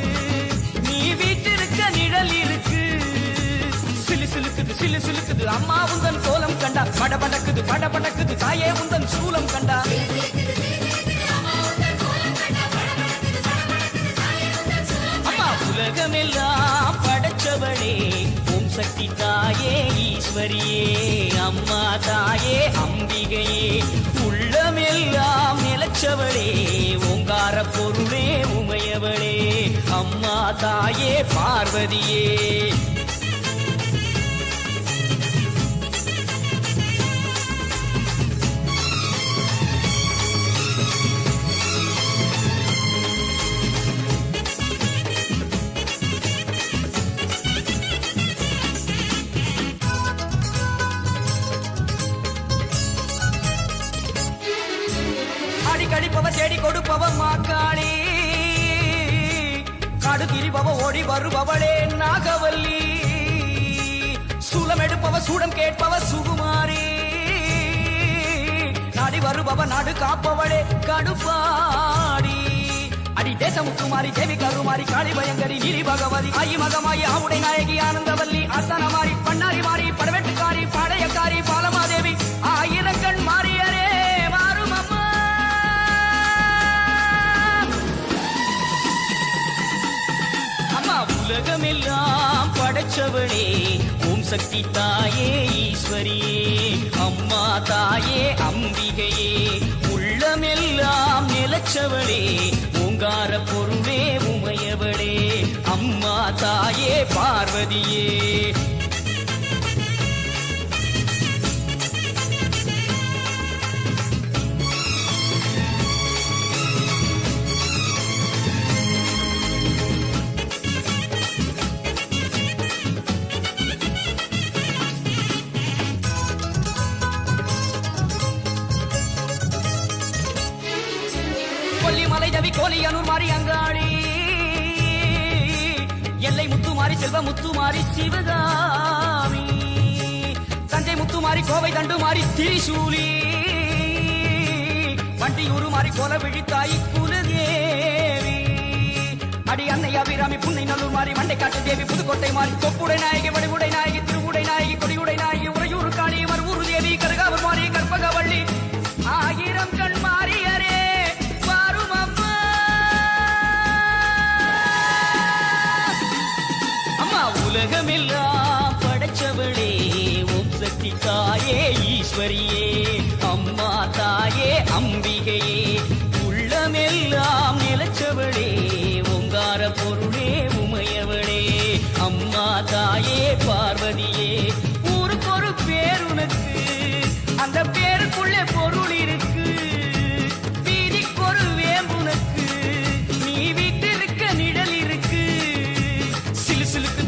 நீ வீட்டிருக்க நிழல் இருக்கு. சிலு சிலுக்குது சிலு சிலுக்குது அம்மா உந்தன் கோலம் கண்டா. படபடக்குது படபடக்குது தாயே உந்தன் சூலம் கண்டா. அம்மா உலகமெல்லாம் படைச்சவளே ஓம் சக்தி தாயே ஈஸ்வரியே அம்மா தாயே அம்பிகையே. உள்ளமெல்லாம் நிலச்சவளே ஓங்கார பொருளே உமையவளே அம்மா தாயே பார்வதியே. காதலிப்பவ தேடி கொடுப்பவ மாக்காளி காடு திரிபவ ஓடி வருபவளே நாகவல்லி சூலம் எடுப்பவ சூடம் கேட்பவ சுகுமாரி நாடி வருபவ நாடு காப்பவளே கடுப்பாடி அடி தேசமுத்துமாரி தேவி கருமாரி காளி பயங்கரி நீலி பகவதி ஆயி மகமாயி ஆவுடை நாயகி ஆனந்தவல்லி அத்தனமாரி பண்ணாரி மாறி படவெட்டுக்காரி பாளையக்காரி பாலமாதேவி ஆயிரங்கண் மாறியரே மாறும் அம்மா அம்மா உலகமெல்லாம் படைச்சவளே ஓம் சக்தி தாயே ஈஸ்வரியே அம்மா தாயே அம்பிகையே உள்ளமெல்லாம் நிலச்சவளே ஓங்கார பொருளே உமையவளே அம்மா தாயே பார்வதியே கொல்லிமலை தவி கோலியனூர் மாறி அங்காளி எல்லை முத்துமாரி செல்வ முத்துமாரி சிவகாமி தஞ்சை முத்துமாரி கோவை தண்டுமாரி திரிசூலி வண்டியூரு மாறி கோல விழித்தாய் குலதேவி அடி அன்னை அபிராமி புன்னை நல்லூர் மாறி மண்டை காட்டு தேவி புதுக்கோட்டை மாறி கொப்புடை நாயகி வடிவுடை நாயகி திருவுடை நாயகி கொடியுடை நாயகி உறையூர் காளி மறுவூர் தேவி கருகாவர் மாறி கற்பகவள்ளி ஆயிரம் கண் மாறியரே உலகமெல்லாம் படைச்சவளே ஓம் சக்தி தாயே ஈஸ்வரியே அம்மா தாயே அம்பிகையே உள்ளமெல்லாம் நிலச்சவளே ஓங்கார பொருளே உமையவளே அம்மா தாயே பார்வதியே ஊருக்கு ஒரு பேர் உனக்கு அந்த பேருக்குள்ளே பொருள் இருக்கு வீதிக்கு ஒரு வேம்புனக்கு நீ வீட்டிருக்க நிழல் இருக்கு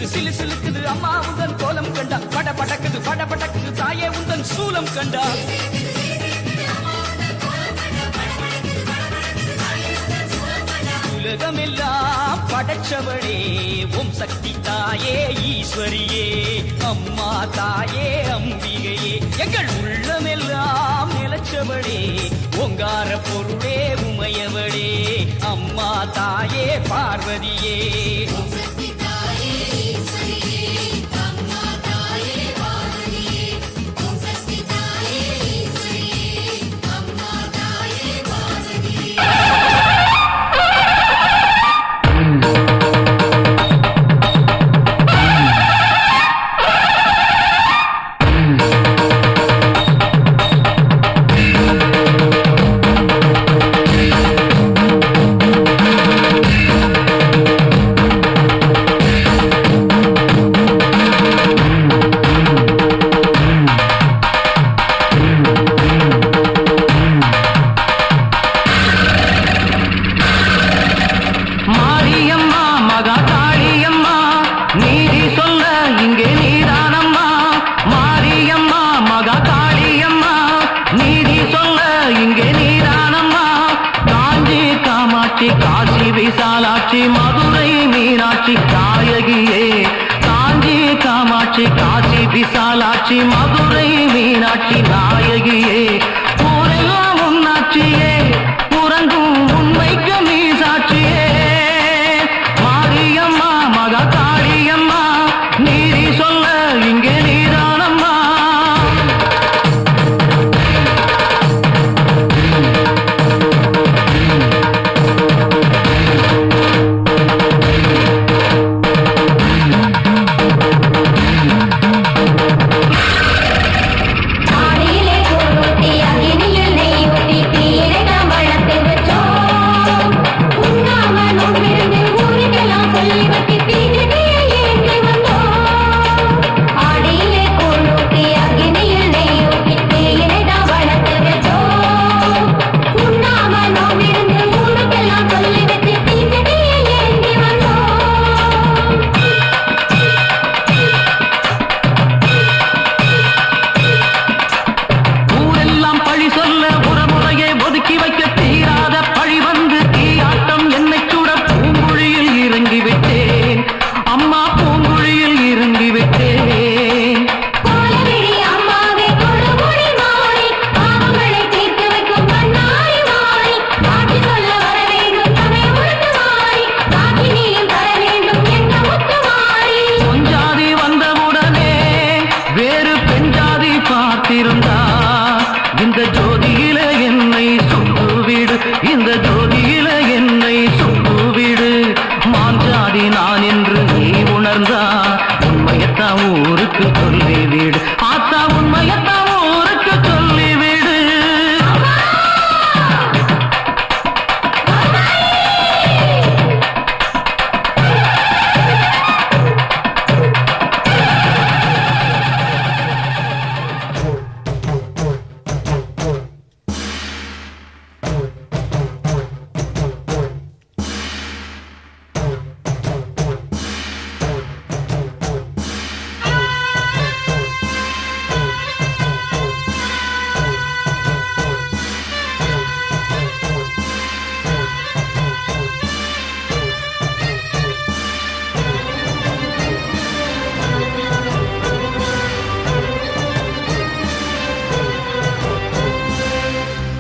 சிலு சிலுக்குது அம்மா உந்தன் கோலம் கண்டா பட படக்குது தாயே உந்தன் சூலம் கண்டா உலகமெல்லாம் படைச்சவளே ஓம் சக்தி தாயே ஈஸ்வரியே அம்மா தாயே அம்பிகையே எங்கள் உள்ளமெல்லாம் நிலச்சவளே ஓங்கார பொருளே உமையவளே அம்மா தாயே பார்வதியே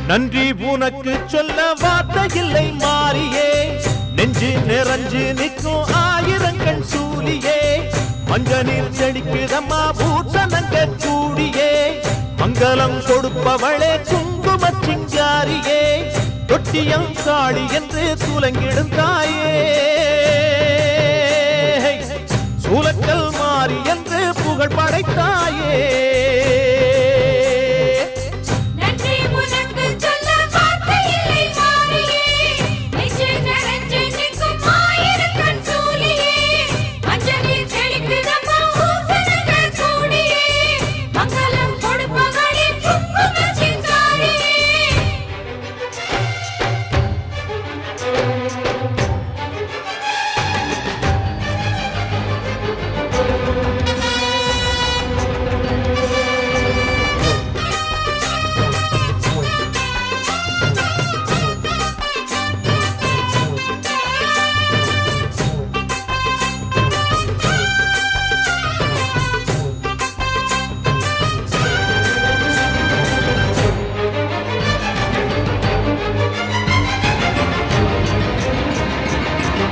நன்றி உனக்கு சொல்ல வார்த்தை இல்லை மாறியே நெஞ்சு நிறைஞ்சு நிற்கும் ஆயிரங்கள் சூலியே மஞ்ச நீர் செடிக்குதம்மா பூசணங்க கூடியே மங்களம் கொடுப்பவளே குங்கும சிங்காரியே தொட்டியம் காளி என்று சூலங்கிடும் தாயே சூலக்கல் மாறி என்று புகழ் படைத்தாயே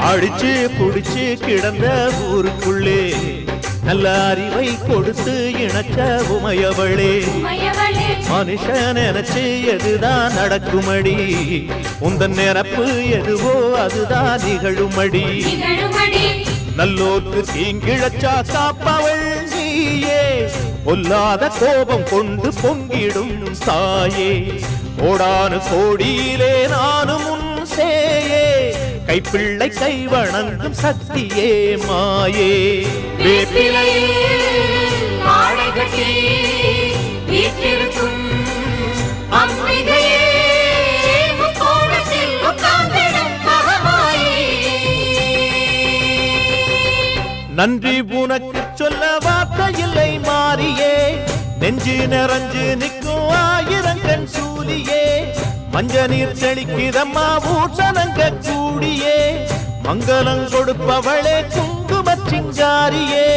அடிச்சு புடிச்சு கிடந்த ஊருக்குள்ளே நல்ல அறிவை கொடுத்து இணைச்ச உமையவளே மனுஷன் நினைச்சு எதுதான் நடக்குமடி உந்தன் நிரப்பு எதுவோ அதுதான் நிகழுமடி நல்லோர்க்கு தீங்கிழச்சா காப்பவள் நீயே பொல்லாத கோபம் கொண்டு பொங்கிடும் தாயே கோடானு கோடியிலே நானும் உன் சேயே கைப்பிள்ளை கை வணங்கும் சக்தியே மாயே நன்றி உனக்கு சொல்ல வார்த்தை இல்லை மாறியே நெஞ்சு நிறைஞ்சு நிற்கும் ஆயிரங்கண் சூலியே மஞ்ச நீர் செழிக்குதம்மா பூசணங்க கூடியே மங்களம் கொடுப்பவளே குங்கும சிங்காரியே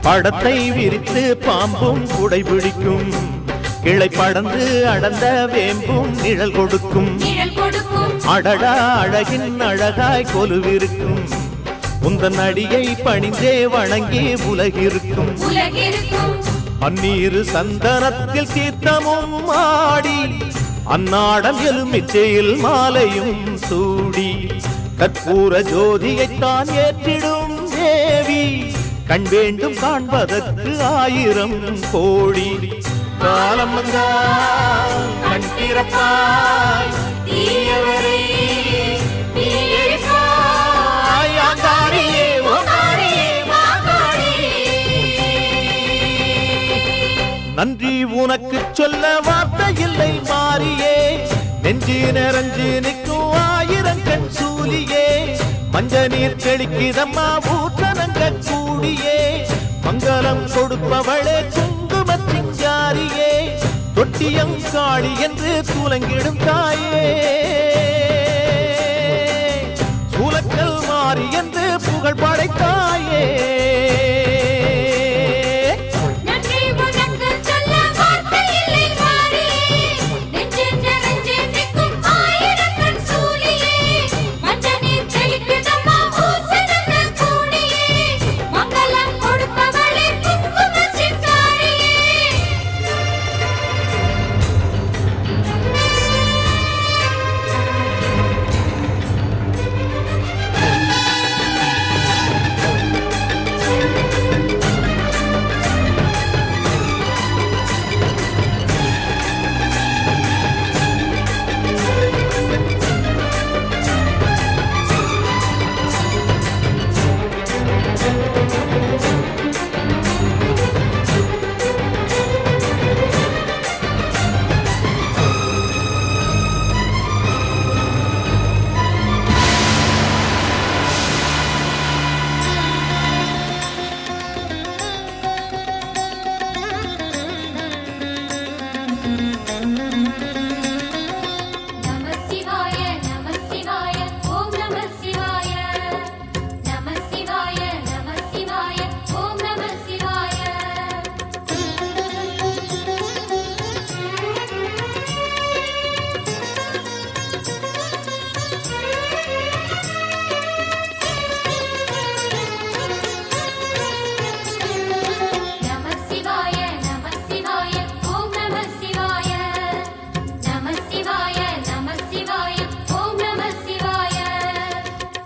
படத்தை விரித்து பாம்பும் குடை பிடிக்கும் கிளை படந்து அடர்ந்த வேம்பும் நிழல் கொடுக்கும் அடடா அழகின் அழகாய் கொலுவிருக்கும் உந்தன் அடியை பணிந்தே வணங்கி உலகிருக்கும் அந்நீரு சந்தனத்தில் தீர்த்தமும் ஆடி அந்நாடம் எலுமிச்சையில் மாலையும் சூடி கற்பூர ஜோதியைத்தான் ஏற்றிடும் தேவி கண் வேண்டும் காண்பதற்கு ஆயிரம் கோடி காலம் வந்தால் கண் திறப்பாய் தீயவரை நன்றி உனக்கு சொல்ல வார்த்தை இல்லை மாறியே நெஞ்சு நிறைஞ்சு நிற்கும் ஆயிரங்கண் சூலியே மஞ்ச நீர் செழிக்குதம்மா பூசணங்க கூடியே மங்களம் கொடுப்பவளே குங்கும சிங்காரியே தொட்டியம் காளி என்று சூலங்கிடும் தாயே சூலக்கல் மாறி என்று புகழ் படைத்தாயே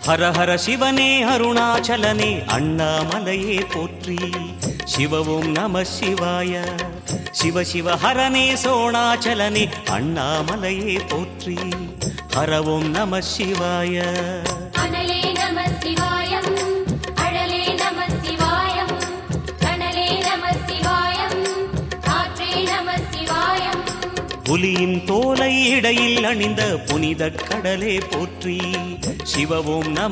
ஹர ஹர சிவனே அருணாச்சலனே அண்ணாமலையே போற்றி சிவ ஓம் நம சிவாய சிவ சிவ ஹரனே சோணாச்சலனே அண்ணாமலையே போற்றி ஹர ஓம் நம சிவாய அனலே நம சிவாயம் அழலே நம சிவாயம் கனலே நம சிவாயம் காற்றே நம சிவாயம் புலியின் தோலை இடையில் அணிந்த புனித கடலே போற்றி சிவ ஓம் நம